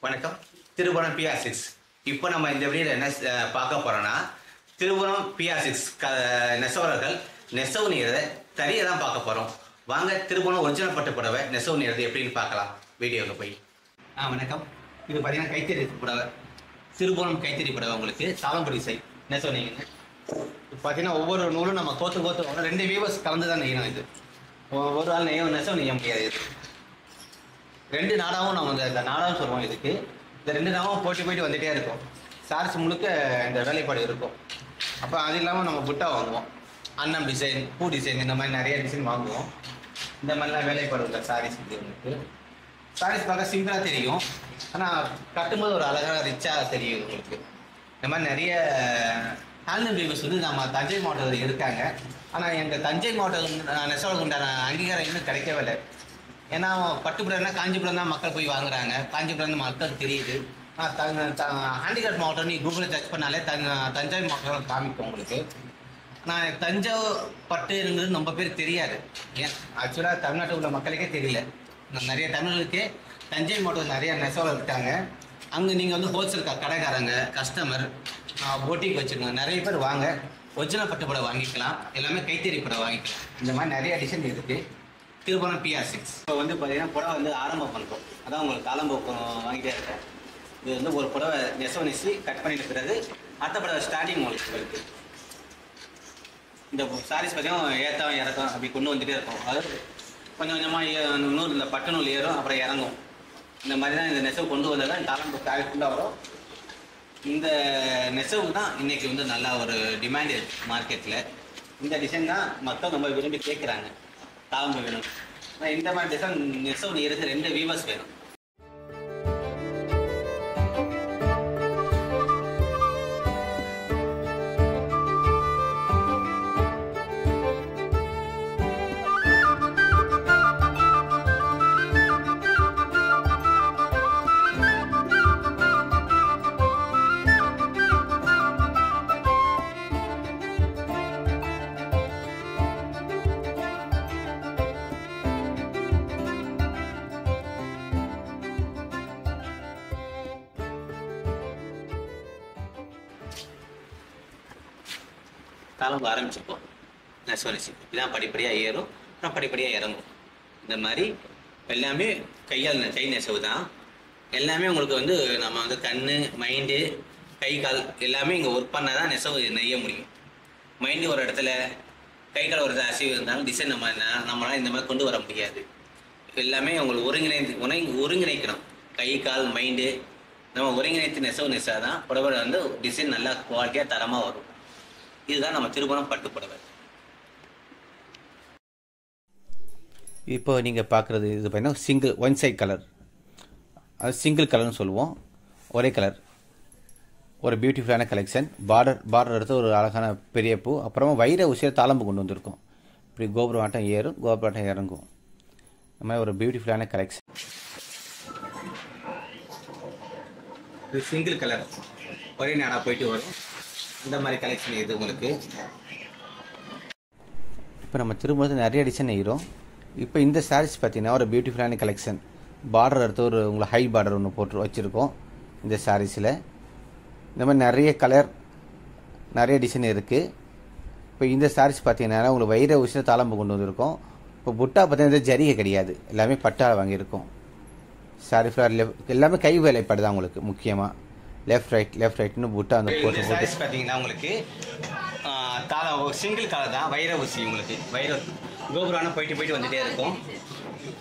வணக்கம். திருபுவனம் PR6. இப்போ நம்ம இந்த வீடியோவில் என்ன பார்க்க போறோம்னா, திருபுவனம் PR6 நெசவாளர்கள் நெசவு நீரதை தறியை தான் பார்க்க போறோம். வாங்க திருபுவனம் ஒரிஜினல் பட்டு புடவை நெசவு நீரது எப்படின்னு பார்க்கலாம் வீடியோவில் போய். வணக்கம். இது பார்த்தீங்கன்னா கைத்தறி புடவை, திருபுவனம் கைத்தறி புடவை. உங்களுக்கு சாலம்படி சை நெசவு நெய்யுங்க. இப்போ பார்த்தீங்கன்னா ஒவ்வொரு நூலும் நம்ம கோத்து வரும். 2 வீவர்ஸ் கலந்து தான் நெய்யணும். இது ஒரு ஆள் நெசவு நெய்ய முடியாது. இது 2 நாடாவும் நம்ம இந்த நாடாவும் சொல்லுவோம். இதுக்கு இந்த 2 நாவும் போயிட்டு வந்துகிட்டே இருக்கும். சார்ஸ் முழுக்க இந்த வேலைப்பாடு இருக்கும். அப்போ அது இல்லாமல் நம்ம புட்டா வாங்குவோம். அன்னம் டிசைன், பூ டிசைன், இந்த மாதிரி நிறைய டிசைன் வாங்குவோம். இந்த மாதிரிலாம் வேலைப்பாடு உள்ள சாரீஸ் இது. உங்களுக்கு சாரீஸ் பார்க்க சிம்பிளாக தெரியும், ஆனால் கட்டும்போது ஒரு அழகாக ரிச்சாக தெரியும். உங்களுக்கு இந்த மாதிரி நிறைய ஹேண்ட்லூம் வீவர்ஸ் வந்து நம்ம தஞ்சை மாவட்டத்தில் இருக்காங்க. ஆனால் எங்கள் தஞ்சை மாவட்டம் நெசவாளருக்கு உண்டான அங்கீகாரம் இன்னும் கிடைக்கவே இல்லை. ஏன்னா பட்டுப்புடவைனா காஞ்சிபுரம் தான் மக்கள் போய் வாங்குறாங்க. காஞ்சிபுரம் மக்களுக்கு தெரியுது. ஹேண்டிகிராஃப்ட் மாவட்டம் நீ கூகுளில் சர்ச் பண்ணாலே தஞ்சை மாவட்டம் காமிக்கும் உங்களுக்கு. நான் தஞ்சை பட்டுங்கிறது ரொம்ப பேர் தெரியாது. ஏன் ஆக்சுவலாக தமிழ்நாட்டில் உள்ள மக்களுக்கே தெரியல. நிறைய தமிழர்களுக்கே தஞ்சை மாவட்டம் நிறைய நெசவாளர் இருக்காங்க. அங்கே நீங்கள் வந்து ஹோல்சேல் கடைக்காரங்க, கஸ்டமர், போட்டிக்கு வச்சுருக்கோங்க. நிறைய பேர் வாங்க, ஒரிஜினல் பட்டு புடவை வாங்கிக்கலாம். எல்லாமே கைத்தறி புடவை வாங்கிக்கலாம். இந்த மாதிரி நிறைய டிசைன் இருக்குது. திருபுவனம் PR6 இப்போ வந்து பார்த்தீங்கன்னா புடவை வந்து ஆரம்பம் பண்ணுறோம். அதான் உங்களுக்கு ஆரம்பம் வாங்கிட்டே இருக்கேன். இது வந்து ஒரு புடவை நெசவு நெசி கட் பண்ணிட்டு பிறகு அடுத்த புடவை ஸ்டார்டிங் உங்களுக்கு இருக்குது. இந்த சாரீஸ் பார்த்தீங்கன்னா ஏற்றம் இறக்கம் அப்படி கொண்டு வந்துகிட்டே இருக்கும். அது கொஞ்சம் கொஞ்சமாக நூறு இந்த பட்டு நூல் ஏறும், அப்புறம் இறங்கும். இந்த மாதிரி தான் இந்த நெசவு கொண்டு வந்தால் தான் தாளம்பு சாரி ஃபுல்லாக வரும். இந்த நெசவுக்கு தான் இன்றைக்கி வந்து நல்லா ஒரு டிமாண்ட் இருக்குது மார்க்கெட்டில். இந்த டிசைன் தான் மக்கள் ரொம்ப விரும்பி கேட்குறாங்க. தாளம்பு வேணும். இந்த மாதிரி டிசைன் நெசவு நெய்யறதுக்கு 2 வீவர்ஸ் வேணும். தாளம்பு ஆரம்பிச்சிருப்போம். நெசவு நெசி இதான் படிப்படியாக ஏறும், அப்புறம் படிப்படியாக இறங்கும். இந்த மாதிரி எல்லாமே கை நெசவு தான். எல்லாமே உங்களுக்கு வந்து நம்ம வந்து கண், மைண்டு, கை கால் எல்லாமே இங்கே ஒர்க் பண்ணால் தான் நெசவு நெய்ய முடியும். மைண்டு ஒரு இடத்துல, கை கால் ஒரு அசைவு இருந்தாலும் டிசைன் நம்மளால் இந்த மாதிரி கொண்டு வர முடியாது. எல்லாமே உங்களுக்கு ஒருங்கிணைக்கணும். கை கால் மைண்டு நம்ம ஒருங்கிணைத்து நெசவு நெசா தான் புடவை வந்து டிசைன் நல்லா குவாலிட்டியாக தரமாக வரும். இதுதான் நம்ம திருபுவனம் பட்டு புடவை. இப்போ நீங்கள் பார்க்குறது இது பார்த்தீங்கன்னா சிங்கிள் ஒன் சைட் கலர், அது சிங்கிள் கலர்னு சொல்லுவோம். ஒரே கலர், ஒரு பியூட்டிஃபுல்லான கலெக்ஷன். பார்டர் எடுத்து ஒரு அழகான பெரிய பூ, அப்புறமா வைர உசியில் தாளம்பு கொண்டு வந்திருக்கோம். இப்படி கோபுரம் ஆட்டம் ஏறும், கோபுரம் ஆட்டம் இறங்கும். இந்த மாதிரி ஒரு பியூட்டிஃபுல்லான கலெக்ஷன். இது சிங்கிள் கலர், ஒரே நாடாக போயிட்டு வரும். இந்த மாதிரி கலெக்ஷன் இது உங்களுக்கு. இப்போ நம்ம திரும்ப நிறைய டிசைன் நெய்கிறோம். இப்போ இந்த சாரீஸ் பார்த்தீங்கன்னா ஒரு பியூட்டிஃபுல்லான கலெக்ஷன். பார்டர் எடுத்து ஒரு உங்களை ஹை பார்டர் ஒன்று போட்டு வச்சுருக்கோம். இந்த சாரீஸில் இந்த மாதிரி நிறைய கலர், நிறைய டிசைன் இருக்குது. இப்போ இந்த சாரீஸ் பார்த்தீங்கன்னா உங்களுக்கு வைர உசியில் தாளம்பு கொண்டு வந்திருக்கோம். இப்போ புட்டா பார்த்தீங்கன்னா ஜரிகை கிடையாது, எல்லாமே பட்டால் வாங்கியிருக்கோம். சாரி ஃபுல்லாக எல்லாமே கை வேலைப்பாடு தான் உங்களுக்கு. முக்கியமாக லெஃப்ட் ரைட்னு புட்டா அந்த போட்டு பார்த்தீங்கன்னா உங்களுக்கு சிங்கிள் கலர் தான். வைர ஊசி உங்களுக்கு கோபுரான போயிட்டு வந்துகிட்டே இருக்கும்.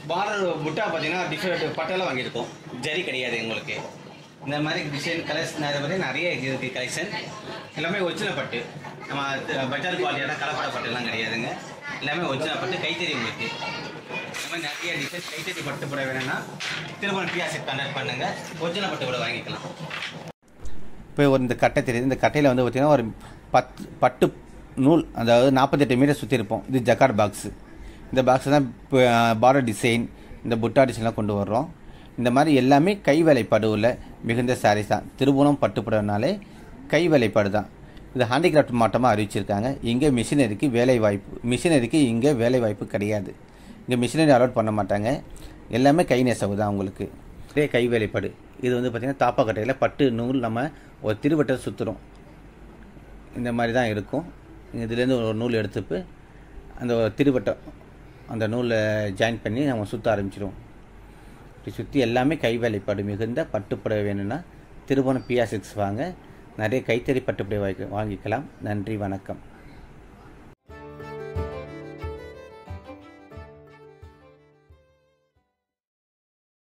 பார்டர் புட்டா பார்த்தீங்கன்னா டிஃப்ரெண்ட் பட்டால வாங்கியிருக்கோம், ஜரி கிடையாது உங்களுக்கு. இந்த மாதிரி டிசைன் கலர்ஸ் நிறைய இருக்குது கலெக்ஷன். எல்லாமே ஒரிஜினல் பட்டு, நம்ம பெட்டர் குவாலிட்டியான கலப்பட பட்டுலாம் கிடையாதுங்க. எல்லாமே ஒரிஜினல் பட்டு கைத்தறி உங்களுக்கு. இந்த மாதிரி நிறைய டிசைன் கைத்தறி பட்டு புடவை வேணும்னா திருபுவனம் PR6 கான்டாக்ட் பண்ணுங்கள். ஒரிஜினல் பட்டு கூட வாங்கிக்கலாம். இப்போ இந்த கட்டை தெரியுது. இந்த கட்டையில் வந்து பார்த்திங்கன்னா ஒரு பட்டு நூல், அதாவது 48 மீட்டர் சுற்றி இருப்போம். இது ஜக்கார்ட் பாக்ஸு. இந்த பாக்ஸு தான் பார்டர் டிசைன், இந்த புட்டா டிசைன்லாம் கொண்டு வர்றோம். இந்த மாதிரி எல்லாமே கை வேலைப்பாடு உள்ள மிகுந்த சாரீஸ் தான். திருபுவனம் பட்டு புடவைனாலே கை வேலைப்பாடு தான். இது ஹேண்டிகிராஃப்ட் மாட்டமாக அறிவிச்சிருக்காங்க. இங்கே மிஷினரிக்கு இங்கே வேலை வாய்ப்பு கிடையாது. இங்கே மிஷினரி அலோட் பண்ண மாட்டாங்க. எல்லாமே கை நெசவு தான் உங்களுக்கு. நிறைய கைவேலைப்பாடு. இது வந்து பார்த்திங்கன்னா தாப்பாக்கட்டையில் பட்டு நூல் நம்ம ஒரு திருவட்டத்தை சுற்றுறோம். இந்த மாதிரி தான் இருக்கும். இதுலேருந்து ஒரு நூல் எடுத்துப்பு அந்த திருவட்டம் அந்த நூலை ஜாயின் பண்ணி நம்ம சுற்ற ஆரம்பிச்சிடுவோம். இப்படி சுற்றி எல்லாமே கைவேலைப்பாடு மிகுந்த பட்டுப்புடவை வேணும்னா திருபுவனம் PR சில்க்ஸ் வாங்க. நிறைய கைத்தறி பட்டுப்புடவை வாங்கிக்கலாம். நன்றி, வணக்கம்.